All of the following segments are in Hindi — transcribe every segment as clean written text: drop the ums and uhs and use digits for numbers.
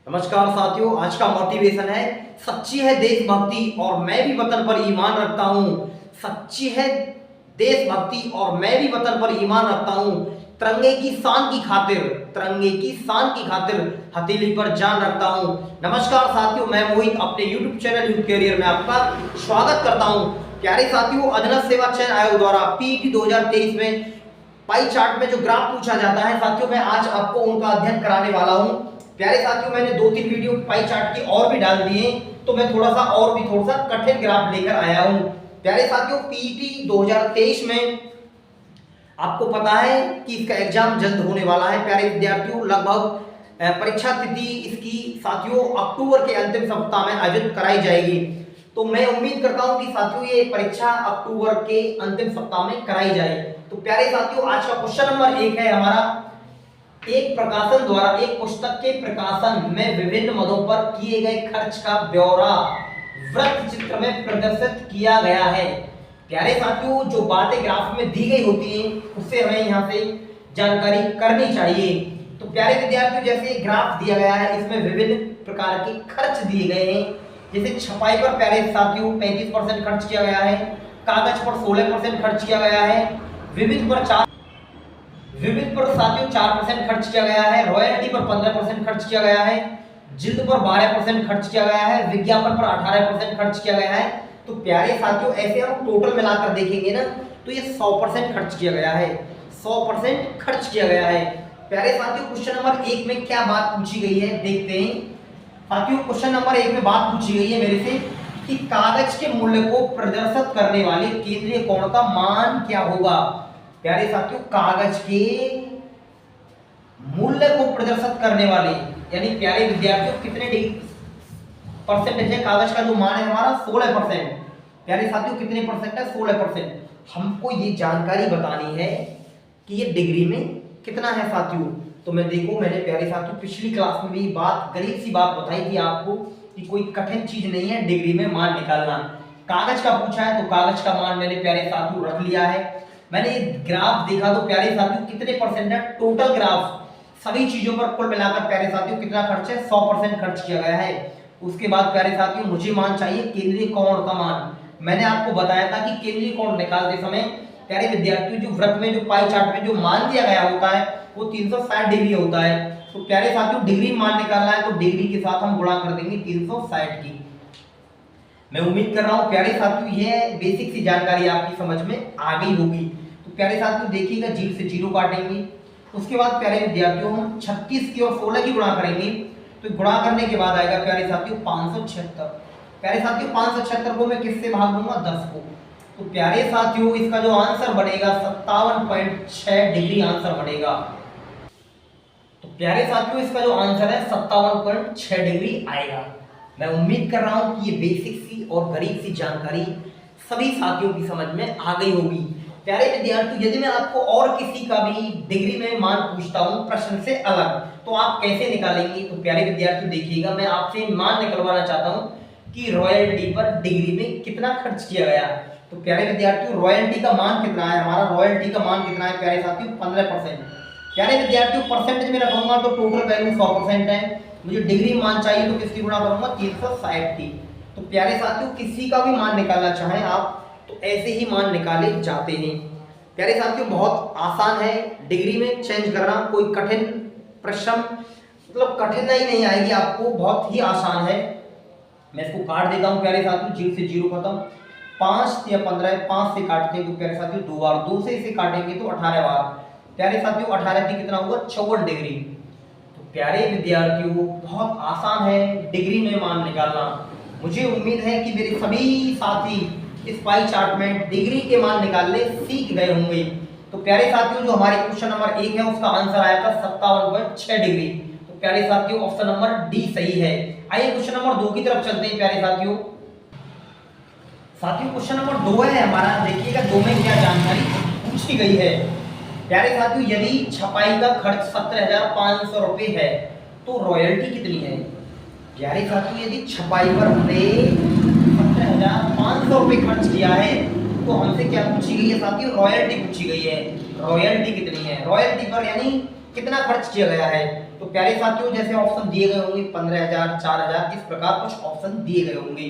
नमस्कार साथियों, आज का मोटिवेशन है सच्ची है देशभक्ति और मैं भी वतन पर ईमान रखता हूँ। सच्ची है देशभक्ति और मैं भी वतन पर ईमान रखता हूँ। तिरंगे की शान की खातिर, तिरंगे की शान की खातिर हथेली पर जान रखता हूँ। नमस्कार साथियों, मैं मोहित अपने YouTube चैनल यूथ कैरियर में आपका स्वागत करता हूँ। प्यारे साथियों, अधीनस्थ सेवा चयन आयोग द्वारा पीईटी 2023 में पाई चार्ट में जो ग्राफ पूछा जाता है साथियों, मैं आज आपको उनका अध्ययन कराने वाला हूँ। प्यारे साथियों, मैंने 2-3 वीडियो पाई चार्ट की और भी डाल दिए, तो मैं थोड़ा सा कठिन ग्राफ लेकर आया हूं। प्यारे साथियों, पीईटी 2023 में आपको पता है कि इसका एग्जाम जल्द होने वाला है। प्यारे विद्यार्थियों, लगभग परीक्षा तिथि इसकी साथियों अक्टूबर के अंतिम सप्ताह में आयोजित कराई जाएगी। तो मैं उम्मीद करता हूं कि साथियों ये परीक्षा अक्टूबर के अंतिम सप्ताह में कराई जाए। तो प्यारे साथियों, आज का क्वेश्चन नंबर 1 है हमारा, एक प्रकाशन द्वारा एक पुस्तक के प्रकाशन में विभिन्न मदों पर किए गए खर्च का ब्यौरा वृत्त चित्र में प्रदर्शित किया गया है। प्यारे साथियों, जो बातें ग्राफ में दी गई होती हैं उससे हमें यहाँ से जानकारी करनी चाहिए। तो प्यारे विद्यार्थियों, जैसे ग्राफ दिया गया है इसमें विभिन्न प्रकार के खर्च दिए गए हैं। जैसे छपाई पर प्यारे साथियों 35% खर्च किया गया है, कागज पर 16% खर्च किया गया है, विविध पर साथियों 4% खर्च किया गया है, रॉयल्टी पर 15% खर्च किया गया है, जिल्द पर 12% खर्च किया गया है, विज्ञापन पर 18% खर्च किया गया है। तो प्यारे साथियों, ऐसे हम टोटल मिलाकर देखेंगे ना तो ये 100% खर्च किया गया है, 100% खर्च किया गया है। प्यारे साथियों, क्वेश्चन नंबर 1 में क्या बात पूछी गई है देखते हैं। साथियों, क्वेश्चन नंबर 1 में बात पूछी गई है मेरे से कि कागज के मूल्य को प्रदर्शित करने वाले केंद्रीय कोण का मान क्या होगा। प्यारे साथियों, कागज के मूल्य को प्रदर्शित करने वाले यानी प्यारे विद्यार्थियों कितने परसेंटेज है कागज का जो मान है हमारा 16%। प्यारे साथियों, कितने परसेंट है 16%। हमको ये जानकारी बतानी है कि ये डिग्री में कितना है साथियों। तो मैंने प्यारे साथियों पिछली क्लास में भी गरीब सी बात बताई थी आपको कि कोई कठिन चीज नहीं है डिग्री में मान निकालना। कागज का पूछा है तो कागज का मान मैंने प्यारे साथियों रख लिया है। मैंने ये ग्राफ देखा तो प्यारे साथियों कितने परसेंट है टोटल ग्राफ सभी चीजों पर कुल मिलाकर प्यारे साथियों कितना खर्च है 100% खर्च किया गया है। उसके बाद प्यारे साथियों मुझे मान चाहिए केंद्रीय कोण का मान। मैंने आपको बताया था कि केंद्रीय कोण निकालते समय प्यारे विद्यार्थियों जो वृत्त में जो पाई चार्ट में जो मान दिया गया होता है वो 360 डिग्री होता है। तो प्यारे साथियों डिग्री मान निकालना है तो डिग्री के साथ हम गुणा कर देंगे 360 की। मैं उम्मीद कर रहा हूं प्यारे साथियों ये बेसिक सी जानकारी आपकी समझ में आ गई होगी। तो प्यारे साथियों देखिएगा, 0 से 0 काटेंगे। उसके बाद प्यारे विद्यार्थियों हम 36 की और 16 की गुणा करेंगे। तो गुणा करने के बाद आएगा प्यारे साथियों 576। प्यारे साथियों 576 को मैं किससे भाग दूंगा 10 को। तो प्यारे साथियों इसका जो आंसर बनेगा 57.6 डिग्री आंसर बनेगा। तो प्यारे साथियों इसका जो आंसर है 57.6 डिग्री आएगा। मैं उम्मीद कर रहा हूं कि ये बेसिक सी और गरीब सी जानकारी सभी साथियों की समझ में आ गई होगी। प्यारे विद्यार्थियों, यदि मैं आपको और किसी का भी डिग्री में मान पूछता हूं प्रश्न से अलग तो आप कैसे निकालेंगे। तो प्यारे विद्यार्थियों देखिएगा, मैं आपसे मान निकलवाना चाहता हूं कि रॉयल्टी पर डिग्री में कितना खर्च किया गया। तो प्यारे विद्यार्थियों रॉयल्टी का मान कितना है, हमारा रॉयल्टी का मान कितना है प्यारे साथियों 15%। प्यारे विद्यार्थियों परसेंटेज में रखूंगा तो टोटल वैल्यू 100% है। मुझे डिग्री मान चाहिए तो किसकी गुणा करूंगा 360 की। तो प्यारे साथियों किसी का भी मान निकालना चाहें आप तो ऐसे ही मान निकाले जाते हैं। प्यारे साथियों बहुत आसान है डिग्री में चेंज करना, कोई कठिन प्रश्न मतलब कठिनाई नहीं आएगी आपको, बहुत ही आसान है। मैं इसको काट देता हूं प्यारे साथियों, 0 से 0 खत्म। 5 या 15 5 से काटते हैं तो प्यारे साथियों 2 बार, 2 से इसे काटेंगे तो 18 बार। प्यारे साथियों 18 की कितना होगा 54 डिग्री। तो प्यारे विद्यार्थियों बहुत आसान है डिग्री में मान निकालना। मुझे उम्मीद है कि मेरे सभी साथी इस पाई चार्ट में डिग्री के मान निकालने सीख गए होंगे। तो प्यारे साथियों जो हमारे क्वेश्चन नंबर 1 है उसका आंसर आया था 57.6 डिग्री। तो प्यारे साथियों ऑप्शन नंबर डी सही है। आइए क्वेश्चन नंबर 2 की तरफ चलते हैं प्यारे साथियों। क्वेश्चन नंबर 2 है हमारा, देखिएगा 2 में क्या जानकारी पूछी गई है। प्यारे साथियों यदि छपाई का खर्च 17,500 रुपए है तो रॉयल्टी कितनी है। प्यारे साथियों यदि छपाई पर हमने 17,500 रुपए खर्च किया है तो हमसे क्या पूछी गई है साथियों, रॉयल्टी पूछी गई है। रॉयल्टी कितनी है, रॉयल्टी पर यानी कितना खर्च किया गया है। तो प्यारे साथियों जैसे ऑप्शन दिए गए होंगे 15,000, 4,000, इस प्रकार कुछ ऑप्शन दिए गए होंगे।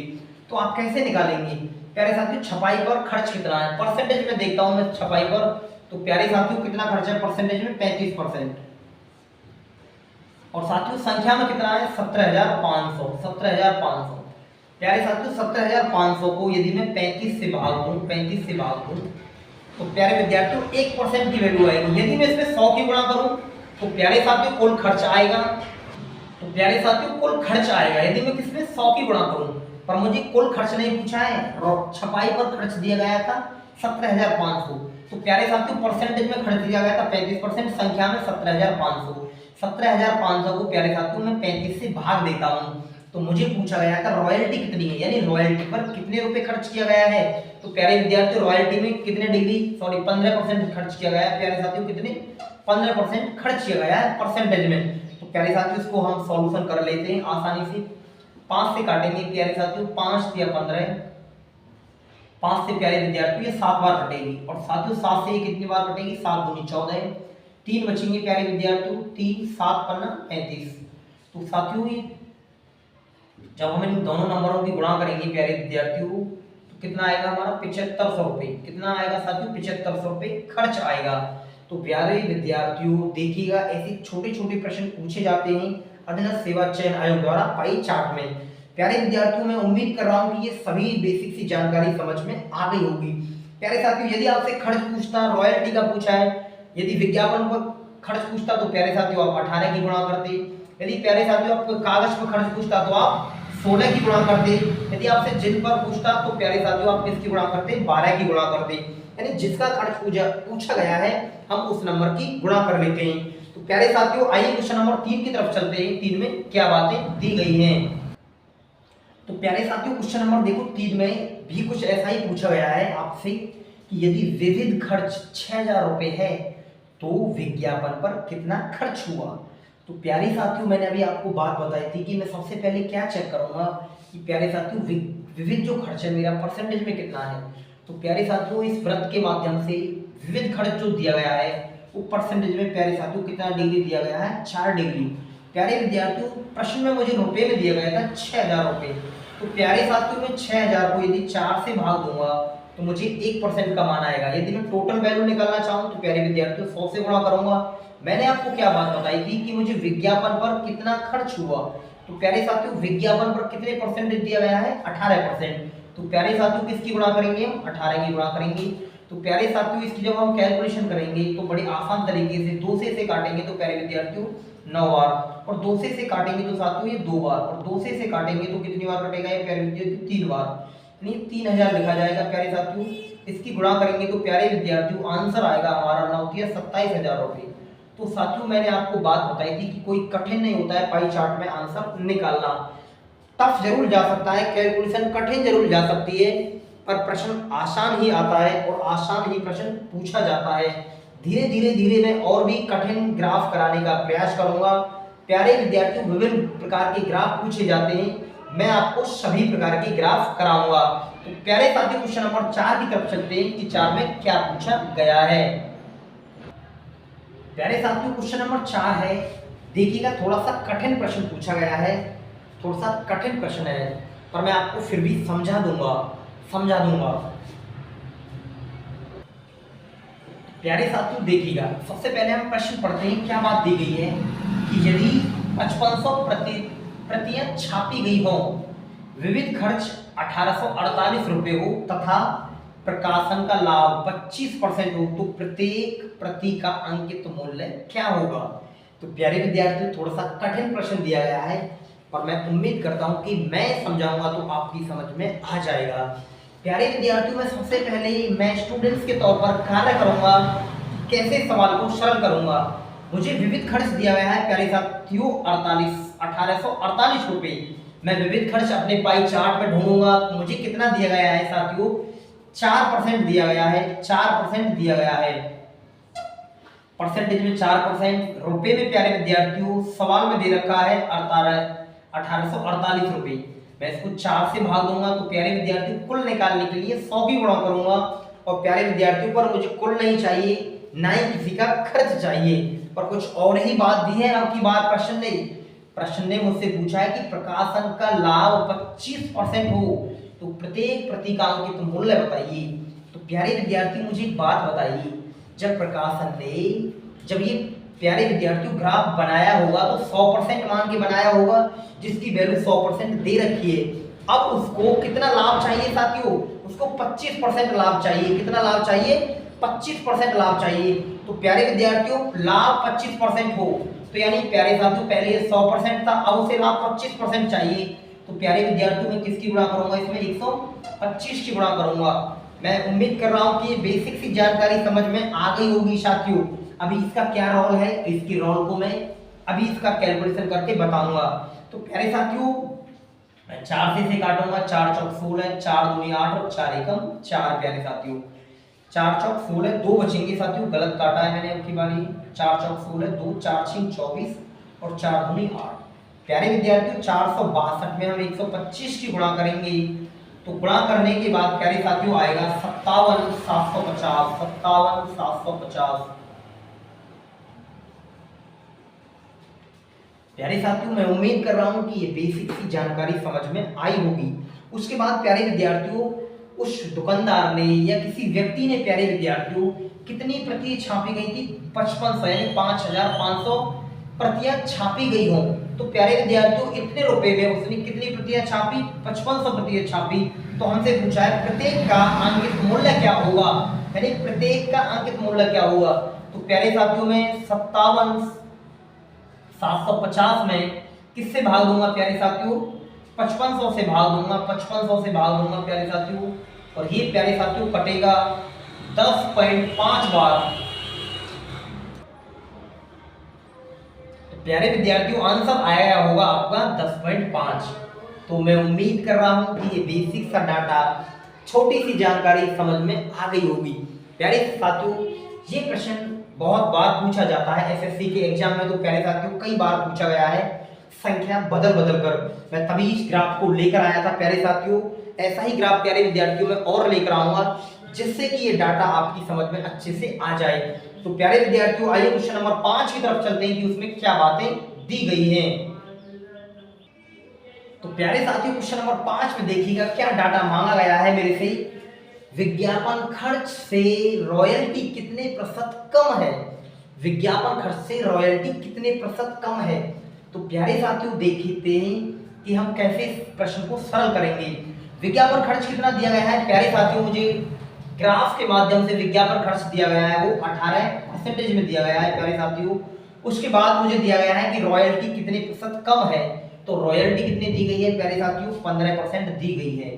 तो आप कैसे निकालेंगे प्यारे साथियों, छपाई पर खर्च कितना है, परसेंटेज में देखता हूं मैं छपाई पर। तो प्यारे साथियों कितना खर्च है परसेंटेज में, 35%। और साथियों संख्या में कितना है, 17,500, 17,500। प्यारे साथियों 17,500 को यदि मैं 35 से भाग दूं, 35 से भाग दूं, तो प्यारे विद्यार्थियों 1% की वैल्यू आएगी। यदि मैं इसमें 100 की गुणा करूं तो प्यारे साथियों कुल खर्च आएगा, तो प्यारे साथियों कुल खर्च आएगा यदि मैं किसमें 100 की गुणा करूं। पर मुझे कुल खर्च नहीं पूछा है, छपाई पर खर्च दिया गया था 17,500। तो प्यारे साथियों परसेंटेज में खर्च दिया गया था 35%, संख्या में 17,500। 17,500 को प्यारे साथियों मैं 35 से भाग देता हूं। तो मुझे पूछा गया था रॉयल्टी कितनी है, यानी रॉयल्टी पर कितने रुपए खर्च किया गया है। तो प्यारे विद्यार्थियों रॉयल्टी में कितने डिग्री, सॉरी 15% खर्च किया गया है। प्यारे साथियों कितने, 15% खर्च किया गया है परसेंटेज में। तो प्यारे साथियों इसको हम सॉल्यूशन कर लेते हैं आसानी से। 5 से काटेंगे प्यारे साथियों, 5 या 15, 5 से प्यारे विद्यार्थियों ये 7 बार कटेगी। और साथियों 7 से ये कितनी बार कटेगी, 7 दूनी 14, 3 बचेंगे प्यारे विद्यार्थियों, 3 7 पन्ना 35। तो साथियों ये जब हम इन दोनों नंबरों की गुणा करेंगे प्यारे विद्यार्थियों तो कितना आएगा हमारा, 7500 रुपए। कितना आएगा साथियों, 7500 रुपए खर्च आएगा। तो प्यारे विद्यार्थियों देखिएगा ऐसे छोटे छोटे प्रश्न पूछे जाते हैं अधीनस्थ सेवा चयन आयोग द्वारा पाई चार्ट में। प्यारे विद्यार्थियों मैं उम्मीद कर रहा हूं कि ये सभी बेसिक सी जानकारी समझ में आ गई होगी। प्यारे साथियों यदि आपसे खर्च पूछता, रॉयल्टी का पूछा है, यदि विज्ञापन पर खर्च पूछता तो प्यारे साथियों आप 18 की गुणा करते। यदि प्यारे साथियों आपको कागज पर खर्च पूछता तो आप 16 की गुणा करते। यदि आपसे जिन पर पूछता तो प्यारे साथियों आप किसकी गुणा करते, 12 की गुणा करते। यानी जिसका खर्च पूछा गया है हम उस नंबर की गुणा कर लेते हैं। तो प्यारे साथियों आइए क्वेश्चन नंबर 3 की तरफ चलते हैं। 3 में क्या बातें दी गई हैं। तो प्यारे साथियों क्वेश्चन नंबर देखो 3 में भी कुछ ऐसा ही पूछा गया है आपसे कि यदि विविध खर्च 6,000 रुपए है तो विज्ञापन पर कितना खर्च हुआ। तो प्यारे साथियों मैंने अभी आपको बात बताई थी कि मैं सबसे पहले क्या चेक करूंगा कि प्यारे साथियों विविध जो खर्च है मेरा परसेंटेज में कितना है। तो प्यारे साथियों इस वृत्त के माध्यम से विविध खर्च जो दिया गया है वो परसेंटेज में प्यारे साथियों कितना डिग्री दिया गया है, 4 डिग्री। प्यारे विद्यार्थियों प्रश्न में मुझे रुपए में दिया गया था 6,000 रुपए। तो प्यारे साथियों में 6,000 को यदि 4 से भाग दूंगा तो मुझे 1% का मान आएगा। यदि मैं टोटल वैल्यू निकालना चाहूँ तो प्यारे विद्यार्थियों 100 से गुणा करूंगा। मैंने आपको क्या बात बताई थी कि मुझे विज्ञापन पर कितना खर्च हुआ। तो प्यारे साथियों विज्ञापन पर कितने परसेंटेज दिया गया है, 18%। तो प्यारे साथियों किसकी गुणा करेंगे हम, 18 की गुणा करेंगे। तो प्यारे साथियों इसकी जब हम कैलकुलेशन करेंगे तो बड़ी आसान तरीके से 2 से काटेंगे तो प्यारे विद्यार्थियों 9 बार, और 2 से काटेंगे तो साथियों ये 2 बार, और 2 से काटेंगे तो कितनी बार कटेगा ये प्यारे विद्यार्थियों 3 बार, यानी 3000 लिखा जाएगा प्यारे साथियों। इसकी गुणा करेंगे तो प्यारे विद्यार्थियों आंसर आएगा हमारा 27,000 रुपए। तो साथियों मैंने आपको बात बताई थी कि कोई कठिन नहीं होता है पाई चार्ट में आंसर निकालना। टफ जरूर जा सकता है, कैलकुलेशन कठिन जरूर जा सकती है, पर प्रश्न आसान ही आता है और आसान ही प्रश्न पूछा जाता है। धीरे धीरे मैं और भी कठिन ग्राफ कराने का प्रयास करूंगा। प्यारे विद्यार्थियों विभिन्न प्रकार के ग्राफ पूछे जाते हैं, मैं आपको सभी प्रकार के ग्राफ कराऊंगा। तो प्यारे साथियों क्वेश्चन नंबर 4 की तरफ चलते हैं कि 4 में क्या पूछा गया है। प्यारे साथियों क्वेश्चन नंबर 4 है, देखिएगा थोड़ा सा कठिन प्रश्न पूछा गया है, थोड़ा सा कठिन प्रश्न है, पर मैं आपको फिर भी समझा दूंगा। प्यारे साथियों देखिएगा सबसे पहले हम प्रश्न पढ़ते हैं। क्या बात दी गई है कि यदि 5500 प्रतियां छापी गई हो, विविध खर्च 1848 रुपए हो तथा प्रकाशन का लाभ 25% हो तो प्रत्येक प्रति का अंकित मूल्य क्या होगा। तो प्यारे विद्यार्थियों थोड़ा सा कठिन प्रश्न दिया गया है, पर मैं उम्मीद करता हूं कि मैं समझाऊंगा तो आपकी समझ में आ जाएगा। प्यारे विद्यार्थियों मैं सबसे पहले मैं स्टूडेंट्स के तौर पर कार्य करूंगा, कैसे सवाल को सरल करूंगा। मुझे विविध खर्च दिया गया है प्यारे साथियों 1848 रुपए। मैं विविध खर्च अपने पाई चार्ट में ढूंढूंगा, मुझे कितना दिया गया है साथियों, 4% दिया गया है, 4% दिया गया है, परसेंटेज में 4%। रुपए में प्यारे विद्यार्थियों सवाल में दे रखा है 1848 रुपए। मैं इसको 4 से भाग दूंगा तो प्यारे विद्यार्थियों कुल निकालने के लिए 100 की गुणा करूंगा, और प्यारे विद्यार्थियों पर मुझे कुल नहीं चाहिए ना ही किसी का खर्च चाहिए। पर कुछ और ही बात दी है अब की बार प्रश्न ने मुझसे पूछा है कि प्रकाशन का लाभ 25% हो तो प्रत्येक प्रति का अंकित मूल्य बताइए। तो प्यारे विद्यार्थी मुझे एक बात बताइए, जब प्रकाशन ने जब ये प्यारे विद्यार्थियों ग्राफ बनाया होगा तो 100% मान के बनाया होगा, जिसकी वैल्यू 100% दे रखी है। अब उसको कितना लाभ चाहिए साथियों, उसको 25% लाभ चाहिए। कितना लाभ चाहिए, 25% लाभ चाहिए। तो प्यारे विद्यार्थियों लाभ 25% हो तो यानी प्यारे साथियों पहले ये 100% था, अब उसे लाभ 25% चाहिए। तो प्यारे विद्यार्थियों मैं किसकी गुणा करूंगा, इसमें 125 की गुणा करूंगा। मैं उम्मीद कर रहा हूं कि बेसिक सी जानकारी समझ में आ गई होगी साथियों। अभी इसका क्या रोल है, इसकी रोल को मैं अभी इसका कैलकुलेशन करके बताऊंगा। तो प्यारे साथियों मैं 4 से काटूंगा, 4 चौक 16, 4 दूनी 8 और 4 एकम 4। प्यारे साथियों 4 चौक 16, 2 बचेंगे साथियों, गलत काटा है मैंने अब की बारी। 4 चौक 16, 2 4 6 24 और 4 दूनी 8। प्यारे विद्यार्थियों 462 में हम 125 की गुणा करेंगे। तो गुणा करने के बाद प्यारे साथियों आएगा 57,750, 57,750। प्यारे साथियों मैं उम्मीद कर रहा हूं कि ये बेसिक सी जानकारी समझ में आई होगी। उसके बाद प्यारे विद्यार्थियों उस दुकानदार ने या किसी व्यक्ति ने प्यारे विद्यार्थियों कितनी प्रतियां छापी गई थी, 5500 यानी 5500 प्रतियां छापी गई हो। तो प्यारे विद्यार्थियों इतने रुपए में उसने कितनी प्रतियां छापी, 5500 प्रतियां छापी। तो हमसे पूछा है प्रत्येक का अंकित मूल्य क्या होगा, यानी प्रत्येक का अंकित मूल्य क्या होगा। तो प्यारे साथियों में 57,750 में किससे भाग दूंगा प्यारे साथियों, 5500 से भाग दूंगा, 5500 से भाग दूंगा प्यारे साथियों। और ये प्यारे साथियों कटेगा 10.5 बार। तो प्यारे विद्यार्थियों आंसर आया होगा आपका 10.5। तो मैं उम्मीद कर रहा हूं कि ये बेसिक सा डाटा, छोटी सी जानकारी समझ में आ गई होगी। प्यारे साथियों ये प्रश्न बहुत बार पूछा जाता है एसएससी के एग्जाम में। तो प्यारे साथियों कई बार पूछा गया है, संख्या बदल बदल कर। मैं तभी इस ग्राफ को लेकर आया था प्यारे साथियों। ऐसा ही ग्राफ प्यारे विद्यार्थियों में और लेकर आऊंगा जिससे कि ये डाटा आपकी समझ में अच्छे से आ जाए। तो प्यारे विद्यार्थियों आइए क्वेश्चन नंबर 5 की तरफ चलते हैं कि उसमें क्या बातें दी गई हैं। तो प्यारे साथियों क्वेश्चन नंबर 5 में देखिएगा क्या डाटा मांगा गया है मेरे से। विज्ञापन खर्च से रॉयल्टी कितने प्रतिशत कम है, विज्ञापन खर्च से रॉयल्टी कितने प्रतिशत कम है। तो प्यारे साथियों देखते हैं कि हम कैसे इस प्रश्न को सरल करेंगे। विज्ञापन खर्च कितना दिया गया है प्यारे साथियों, मुझे ग्राफ के माध्यम से विज्ञापन खर्च दिया गया है वो 18% में दिया गया है प्यारे साथियों। उसके बाद मुझे दिया गया है कि रॉयल्टी कितने प्रतिशत कम है। तो रॉयल्टी कितनी दी गई है प्यारे साथियों, 15% दी गई है,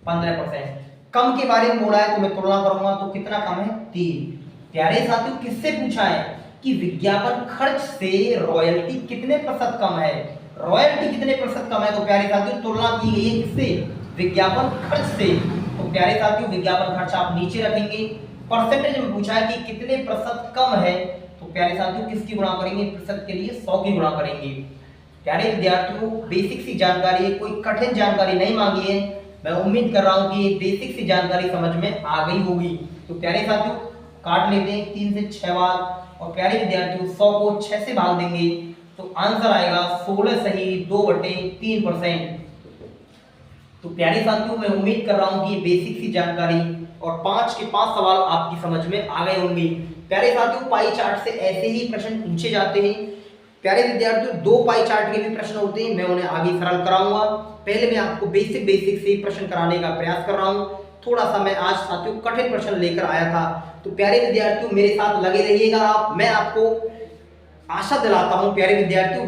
15%। कम के बारे में बोला है तो मैं तुलना करूंगा तो कितना कम है, 3। प्यारे साथियों किससे पूछा है कि विज्ञापन खर्च से रॉयल्टी कितने प्रतिशत कम है, रॉयल्टी कितने प्रतिशत कम है। तो प्यारे साथियों तुलना की गई है किससे, विज्ञापन खर्च से। तो प्यारे साथियों विज्ञापन खर्च आप नीचे रखेंगे। परसेंटेज में पूछा है कि कितने प्रतिशत कम है। तो प्यारे साथियों किसकी गुणा करेंगे, प्रतिशत के लिए 100 की गुणा करेंगे। प्यारे विद्यार्थियों बेसिक सी जानकारी है, कोई कठिन जानकारी नहीं मांगी है। मैं उम्मीद कर रहा हूं कि ये बेसिक सी जानकारी समझ में आ गई होगी। तो प्यारे साथियों काट लेते हैं 3 से 6 बार और प्यारे विद्यार्थियों 100 को 6 से भाग देंगे तो आंसर आएगा 16 सही 2/3%। तो प्यारे साथियों मैं उम्मीद कर रहा हूं कि ये बेसिक सी जानकारी और 5 के 5 सवाल आपकी समझ में आ गए होंगे। प्यारे साथियों पाई चार्ट से ऐसे ही प्रश्न पूछे जाते हैं। प्यारे विद्यार्थियों 2 पाई चार्ट के भी प्रश्न होते हैं, मैं उन्हें आगे सरल कराऊंगा। पहले मैं आपको बेसिक से प्रश्न कराने का प्रयास कर रहा हूं। थोड़ा सा मैं आज साथियों कठिन प्रश्न लेकर आया था। तो प्यारे विद्यार्थियों मेरे साथ लगे रहिएगा आप। मैं आपको आशा दिलाता हूं प्यारे विद्यार्थियों,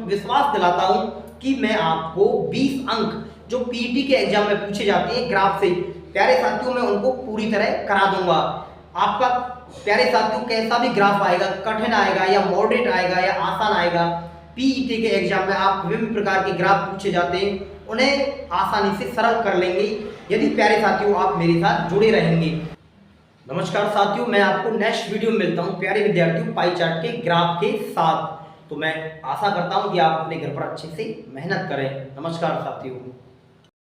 विश्वास दिलाता हूं कि मैं आपको 20 अंक जो पीटी के एग्जाम में पूछे जाते हैं ग्राफ से, प्यारे साथियों मैं उनको पूरी तरह करा दूंगा। आपका प्यारे साथियों कैसा भी ग्राफ आएगा, कठिन आएगा या मॉडरेट आएगा या आसान आएगा, पीईटी के एग्जाम में आप विभिन्न प्रकार के ग्राफ पूछे जाते हैं, उन्हें आसानी से सरल कर लेंगे यदि प्यारे साथियों आप मेरे साथ जुड़े रहेंगे। नमस्कार साथियों, मैं आपको नेक्स्ट वीडियो में मिलता हूं प्यारे विद्यार्थियों पाई चार्ट के ग्राफ के साथ। तो मैं आशा करता हूं कि आप अपने घर पर अच्छे से मेहनत करें। नमस्कार साथियों।